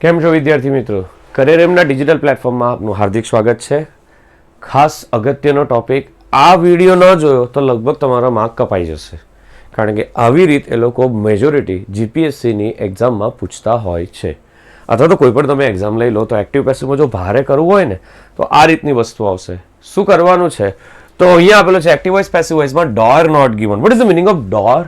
કેમ છો વિદ્યાર્થી મિત્રો? કરિયરમના ડિજિટલ પ્લેટફોર્મમાં આપનું હાર્દિક સ્વાગત છે. ખાસ અગત્યનો ટોપિક, આ વિડીયો ન જોયો તો લગભગ તમારા માર્ક કપાઈ જશે, કારણ કે આવી રીત એ લોકો મેજોરિટી જીપીએસસીની એક્ઝામમાં પૂછતા હોય છે. અથવા તો કોઈ પણ તમે એક્ઝામ લઈ લો તો એક્ટિવ પેસિવમાં જો ભારે કરવું હોય ને તો આ રીતની વસ્તુ આવશે. શું કરવાનું છે તો અહીંયા આપેલો છે એક્ટિવ વોઇસ પેસિવ વોઇસમાં doer not given. What is the meaning of doer?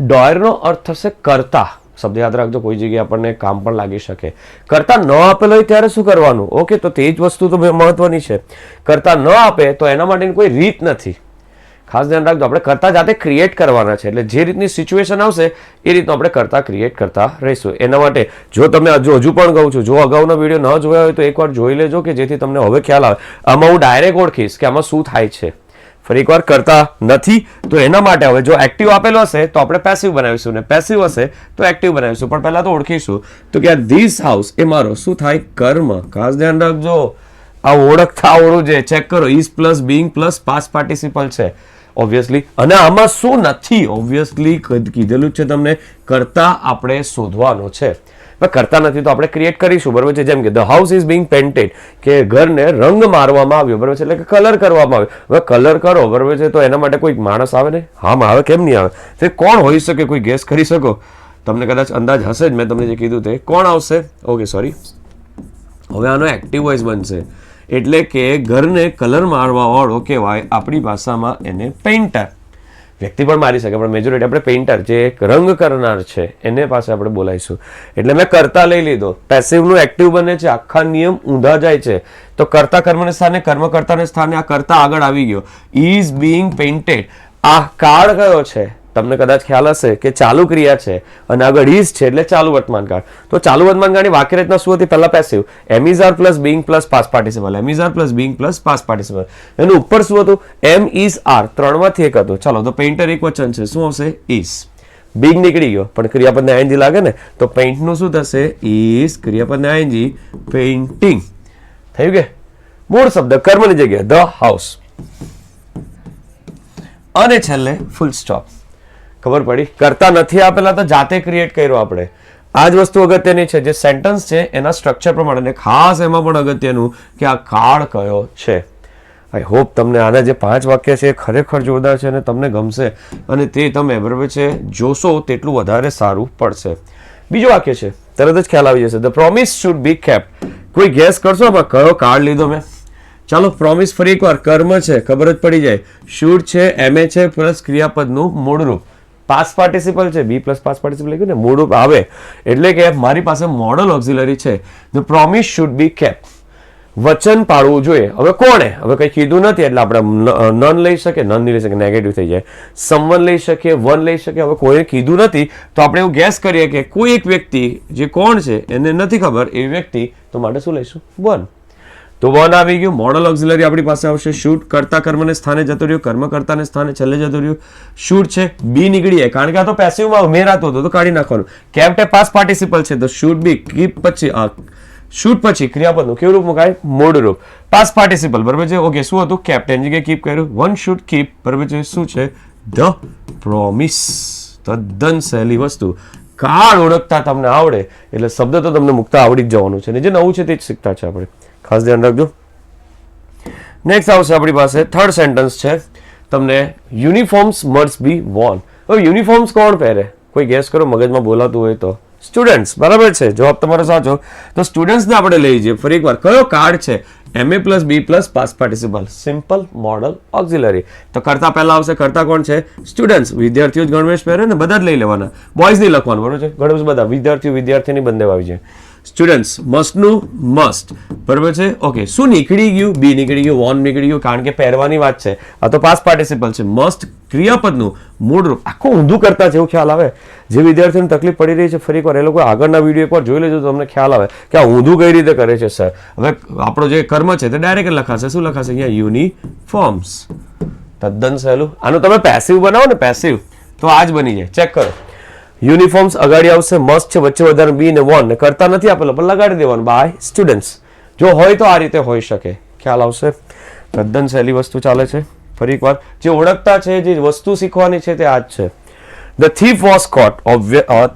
ડોરનો અર્થ થશે કરતા. શબ્દ યાદ રાખજો, કોઈ જગ્યાએ આપણને કામ પણ લાગી શકે. કરતા ન આપેલો હોય ત્યારે શું કરવાનું? ઓકે, તો તે જ વસ્તુ તો મહત્વની છે. કરતા ન આપે તો એના માટેની કોઈ રીત નથી. ખાસ ધ્યાન રાખજો, આપણે કરતા જાતે ક્રિએટ કરવાના છે. એટલે જે રીતની સિચ્યુએશન આવશે એ રીતનું આપણે કરતા ક્રિએટ કરતા રહીશું. એના માટે જો તમે હજુ પણ કહું છું, જો અગાઉના વિડીયો ન જોયા હોય તો એકવાર જોઈ લેજો, કે જેથી તમને હવે ખ્યાલ આવે. આમાં હું ડાયરેક્ટ ઓળખીશ કે આમાં શું થાય છે. ફરી એકવાર, કરતા નથી તો એના માટે હવે જો એક્ટિવ આપેલો હશે તો આપણે પેસિવ બનાવીશું, ને પેસિવ હશે તો એક્ટિવ બનાવીશું. પણ પહેલા તો ઓળખીશું તો કે ધીસ હાઉસ એ મારો શું થાય? કર્મ. ખાસ ધ્યાન રાખજો, આ ઓળખતા આવડું છે. ચેક કરો, is plus being plus past participle છે ઓબ્વિયસલી. અને આમાં શું નથી? ઓબ્વિયસલી કીધેલું છે તમને, કરતા આપણે શોધવાનો છે. કરતા નથી તો આપણે ક્રિએટ કરીશું, બરોબર છે. જેમ કે the house is being painted, કે ઘરને રંગ મારવામાં આવ્યો, બરોબર છે, એટલે કે કલર કરવામાં આવ્યો. હવે કલર કરો, બરોબર છે, તો એના માટે કોઈ માણસ આવે ને? હા, આવે. કેમ નહીં આવે? તે કોણ હોઈ શકે? કોઈ ગેસ કરી શકો? તમને કદાચ અંદાજ હશે જ, મેં તમને જે કીધું તે. કોણ આવશે? Okay, sorry. હવે આનો એક્ટિવ વોઇસ બનશે, એટલે કે ઘરને કલર મારવા વાળો કહેવાય આપણી ભાષામાં એને પેઇન્ટર. વ્યક્તિ પણ મારી શકે, પણ મેજોરિટી આપણે પેઇન્ટર, જે રંગ કરનાર છે એને પાસે આપણે બોલાવીશું. એટલે મેં કરતા લઈ લીધો. પેસિવનું એક્ટિવ બને છે, આખા નિયમ ઊંધા જાય છે. તો કરતા કર્મને સ્થાને, કર્મ કર્તાને સ્થાને આ કરતા આગળ આવી ગયો. Is being painted. આ કાળ કયો છે? તમને કદાચ ખ્યાલ હશે કે ચાલુ ક્રિયા છે અને આગળ ઇઝ છે, એટલે ચાલુ વર્તમાન કાળ. તો ચાલુ વર્તમાન કાળની વાક્ય રચના શું હતી? પહેલા passive, am is are plus being plus past participle. Am is are plus being plus past participle. એનું ઉપર શું હતું? Am is are. ત્રણમાંથી એક હતું. ચાલો, તો પેઇન્ટર એક વચન છે, શું આવશે? ઇઝ. બીંગ નીકળી ગયો, પણ ક્રિયાપદને આઈએનજી લાગે ને, તો પેઇન્ટનું શું થશે? ઇઝ. ક્રિયાપદને આઈએનજી, પેઇન્ટિંગ. થયું કે? મૂળ શબ્દ કર્મની જગ્યાએ ધ હાઉસ, અને છેલ્લે ફૂલ સ્ટોપ. ખબર પડી? કરતા નથી આપેલા તો જાતે ક્રિએટ કર્યો આપણે. આ જ વસ્તુ અગત્યની છે. જે સેન્ટન્સ છે એના સ્ટ્રક્ચર પ્રમાણે, ખાસ એમાં પણ અગત્યનું કે આ કાળ કયો છે. આઈ હોપ તમને આના જે 5 વાક્ય છે એ ખરેખર જોરદાર છે અને તમને ગમશે, અને તે તમે, બરાબર છે, જોશો તેટલું વધારે સારું પડશે. બીજું વાક્ય છે, તરત જ ખ્યાલ આવી જશે. The promise should be kept. કોઈ ગેસ કરશો આમાં કયો કાળ લીધો મેં? ચાલો, પ્રોમિસ ફરી એકવાર, કર્મ છે, ખબર જ પડી જાય. શુડ છે, એમએ છે, પ્લસ ક્રિયાપદનું મૂળરૂપ. પાસ્ટ પાર્ટિસિપલ છે, બી પ્લસ પાસ્ટ પાર્ટિસિપલ લખ્યું ને, મૂળરૂપ આવે. એટલે કે મારી પાસે મોડલ ઓક્ઝિલરી છે. The promise should be kept. વચન પાળવું જોઈએ. હવે કોણે? હવે કંઈ કીધું નથી એટલે આપણે નન લઈ શકીએ, નન નહીં લઈ શકીએ, નેગેટિવ થઈ જાય. સમવન લઈ શકીએ, વન લઈ શકીએ. હવે કોઈને કીધું નથી તો આપણે એવું ગેસ કરીએ કે કોઈ એક વ્યક્તિ જે કોણ છે એને નથી ખબર એ વ્યક્તિ, તો માટે શું લઈશું? વન. તો વન આવી ગયું. મોડલ ઓક્ઝિલરી આપણી પાસે આવશે. શુડ, કરતા કર્મને સ્થાને જતો રહ્યો, કર્મ કર્તાને સ્થાને છેલ્લે જતો રહ્યો. શુડ છે, બી નીકળી જાય, કારણ કે આ તો પેસિવમાં ઉમેરાતો હતો તો કાઢી નાખવાનું. કેપ્ટ એ પાસ્ટ પાર્ટિસિપલ છે, તો શુડ બી. કીપ પછી, શુડ પછી ક્રિયાપદનું કેવું રૂપ મુકાય? મૂળ રૂપ. પાસ્ટ પાર્ટિસિપલ, બરાબર છે. ઓકે, શું હતું? કેપ્ટ. એની જગ્યાએ કીપ કર્યું. વન શુડ કીપ, બરાબર છે. શું છે? The promise. તદ્દન સહેલી વસ્તુ. કાળ ઓળખતા તમને આવડે એટલે શબ્દ તો તમને મુકતા આવડી જ જવાનું છે, ને જે નવું છે તે જ શીખતા છે આપણે. ખાસ ધ્યાન રાખજો. નેક્સ્ટ આવશે આપણી પાસે થર્ડ સેન્ટન્સ છે. તમને યુનિફોર્મ્સ મસ્ટ બી વોર્ન. હવે યુનિફોર્મ્સ કોણ પહેરે? કોઈ ગેસ કરો, મગજમાં બોલાતું હોય તો. સ્ટુડન્ટ્સ, બરાબર છે. જવાબ તમારો સાચો. તો સ્ટુડન્ટ્સને આપણે લઈ જઈએ. ફરી એકવાર, કયો કાર્ડ છે? MA plus be plus past participle, simple modal auxiliary. તો કરતા પહેલા આવશે. કરતા કોણ છે? સ્ટુડન્ટ્સ. વિદ્યાર્થીઓ જ ગણવેશ પહેરે ને, બધા જ લઈ લેવાના. બોયઝ નહીં લખવાનું, બરાબર છે. ગણવેશ બધા વિદ્યાર્થીઓ, વિદ્યાર્થીની બંને આવી જાય. સ્ટુડન્ટ્સ, મસ્ટનું મસ્ટ, બરાબર છે. ઓકે, શું નીકળી ગયું? બી નીકળી ગયું, વોન નીકળી ગયું, કારણ કે પહેરવાની વાત છે. આ તો પાસ્ટ પાર્ટિસિપલ છે. મસ્ટ ક્રિયાપદનું મૂળ રૂપ. આખું ઊંધું કરતા છે, એવું ખ્યાલ આવે. જે વિદ્યાર્થીઓને તકલીફ પડી રહી છે, ફરી એકવાર એ લોકો આગળના વિડીયો એકવાર જોઈ લેજો તો તમને ખ્યાલ આવે કે આ ઊંધું કઈ રીતે કરે છે સર. હવે આપણો જે કર્મ છે તે ડાયરેક્ટ લખાશે. શું લખાશે અહીંયા? યુનિફોર્મ્સ. તદ્દન સહેલું. આનું તમે પેસિવ બનાવો ને, પેસિવ, તો આ જ બની જાય. ચેક કરો. યુનિફોર્મ્સ અગાડી આવશે, મસ્ટ છે, વચ્ચે વધારે બી ને વોન, ને કરતા નથી આપેલો પણ લગાડી દેવાનું બાય સ્ટુડન્ટ્સ. જો હોય તો આ રીતે હોઈ શકે. ખ્યાલ આવશે. તદ્દન સહેલી વસ્તુ ચાલે છે. ફરી એકવાર, જે ઓળખતા છે, જે વસ્તુ શીખવાની છે તે આ જ છે. ધ થીફ વોઝ કોટ.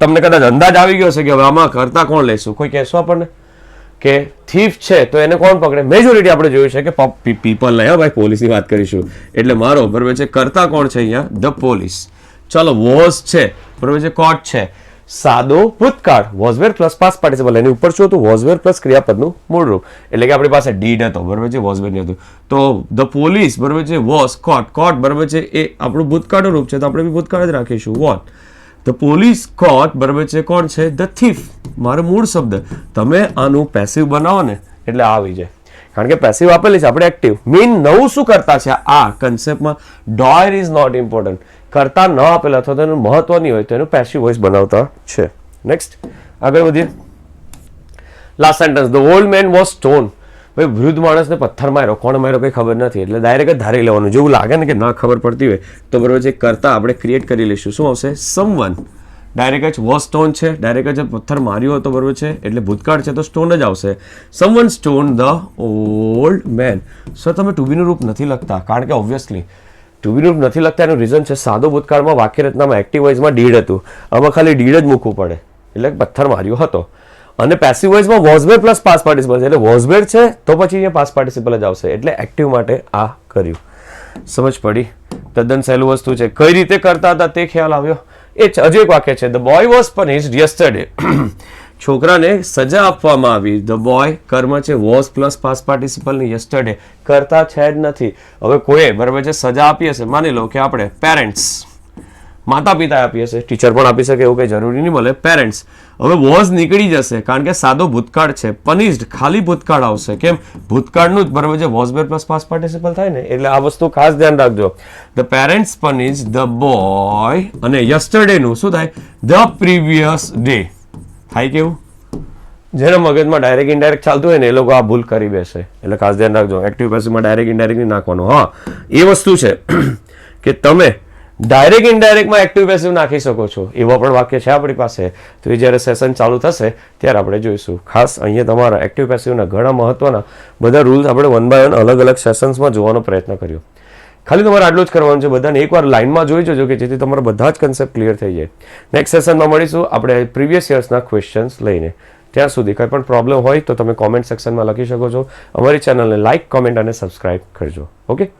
તમને કદાચ અંદાજ આવી ગયો છે કે હવે આમાં કરતા કોણ લેશું, કોઈ કહેશો આપણને કે થીફ છે તો એને કોણ પકડે? મેજોરિટી આપણે જોયું છે કે પીપલ નહીં, ભાઈ પોલીસની વાત કરીશું એટલે મારો બરાબર છે કરતા કોણ છે અહીંયા? The police. ચલો વોઝ છે બરાબર છે, કોટ છે, સાદો ભૂતકાળ, વોઝવેર પ્લસ પાસ્ટ પાર્ટિસિપલ, એની ઉપર શું હતું? વોઝવેર પ્લસ ક્રિયાપદનું મૂળ રૂપ, એટલે કે આપણી પાસે ડીડ હતો બરાબર છે, વોઝવેર નહીં હતું. તો ધ પોલીસ બરાબર છે, વોઝ કોટ, કોટ બરાબર છે એ આપણું ભૂતકાળનું રૂપ છે તો આપણે બી ભૂતકાળ જ રાખીશું. વોટ ધ પોલીસ કોટ બરાબર છે, કોણ છે? The thief. મારો મૂળ શબ્દ તમે આનું પેસિવ બનાવો ને એટલે આવી જાય, કારણ કે પેસિવ આપેલી છે, આપણે એક્ટિવ. મીન નવું શું કરતા છે આ કન્સેપ્ટમાં? ડોયર ઇઝ નોટ ઇમ્પોર્ટન્ટ. કરતા ન આપેલા અથવા તો એનું મહત્વ નહીં હોય તો એનું પેસિવ વોઇસ બનાવતા છે. નેક્સ્ટ આગળ વધીએ. Last sentence, the old man was stone. ભાઈ વૃદ્ધ માણસને પથ્થર માર્યો, કોણ માર્યો કંઈ ખબર નથી એટલે ડાયરેક્ટ જ ધારી લેવાનું. જેવું લાગે ને કે ના ખબર પડતી હોય તો બરોબર છે કરતા આપણે ક્રિએટ કરી લઈશું. શું આવશે? સમવન. ડાયરેક્ટ જ વોઝ સ્ટોન છે, ડાયરેક્ટ જ પથ્થર માર્યો હતો બરોબર છે એટલે ભૂતકાળ છે તો સ્ટોન જ આવશે. Someone stone the old man. Sir તમે ટુ બીનું રૂપ નથી લખતા, કારણ કે ઓબ્વિયસલી ટુ બી રૂપ નથી લખતા એનું રીઝન છે સાદો ભૂતકાળમાં વાક્ય રચનામાં એક્ટિવ વોઇસમાં ડીડ હતું, આમાં ખાલી ડીડ જ મૂકવું પડે એટલે પથ્થર માર્યો હતો. અને પેસિવ વોઇસમાં વોઝવેર પ્લસ પાસ્ટ પાર્ટિસિપલ છે એટલે વોઝવેર છે તો પછી અહીંયા પાસ્ટ પાર્ટિસિપલ જ આવશે એટલે એક્ટિવ માટે આ કર્યું. સમજ પડી? તદ્દન સહેલું વસ્તુ છે. કઈ રીતે કરતા હતા તે ખ્યાલ આવ્યો? એ હજુ એક વાક્ય છે, the boy was punished yesterday. છોકરાને સજા આપવામાં આવી. ધ બોય કર્મ છે, વોઝ પ્લસ પાસ્ટ પાર્ટિસિપલ ની, યસ્ટરડે કરતા છે જ નથી. હવે કોઈ બરાબર છે સજા આપી હશે, માની લો કે આપણે પેરેન્ટ્સ, માતા પિતા આપી હશે, ટીચર પણ આપી શકે એવું કંઈ જરૂરી નહીં મળે. પેરેન્ટ્સ હવે વોઝ નીકળી જશે કારણ કે સાદો ભૂતકાળ છે. પનિશ્ડ ખાલી ભૂતકાળ આવશે. કેમ? ભૂતકાળનું જ બરાબર છે વોઝવેર પ્લસ પાસ્ટ પાર્ટિસિપલ થાય ને એટલે આ વસ્તુ ખાસ ધ્યાન રાખજો. The parents punished the boy અને યસ્ટરડે નું શું થાય? ધ પ્રીવિયસ ડે થાય. કેવું? જેના મગજમાં ડાયરેક્ટ ઇનડાયરેક્ટ ચાલતું હોય ને એ લોકો આ ભૂલ કરી બેસે એટલે ખાસ ધ્યાન રાખજો. એક્ટિવ પેસિવમાં ડાયરેક્ટ ઇનડાયરેક્ટ નહીં નાખવાનું. હા એ વસ્તુ છે કે તમે ડાયરેક્ટ ઇનડાયરેક્ટમાં એક્ટિવ પેસિવ નાખી શકો છો, એવા પણ વાક્ય છે આપણી પાસે. તો એ જ્યારે સેશન ચાલુ થશે ત્યારે આપણે જોઈશું. ખાસ અહીંયા તમારા એક્ટિવ પેસિવના ઘણા મહત્વના બધા રૂલ્સ આપણે વન બાય વન અલગ અલગ સેશન્સમાં જોવાનો પ્રયત્ન કર્યો. ખાલી તમારે આટલું જ કરવાનું છે. બધાને એકવાર લાઇનમાં જોઈ જજો કે જેથી તમારા બધા જ કન્સેપ્ટ ક્લિયર થઈ જાય. નેક્સ્ટ સેશનમાં મળીશું આપણે પ્રીવિયસ યર્સના ક્વેશ્ચન્સ લઈને. ત્યાં સુધી કંઈ પણ પ્રોબ્લેમ હોય તો તમે કોમેન્ટ સેક્શનમાં લખી શકો છો. અમારી ચેનલને લાઇક, કોમેન્ટ અને સબસ્ક્રાઇબ કરજો. ઓકે.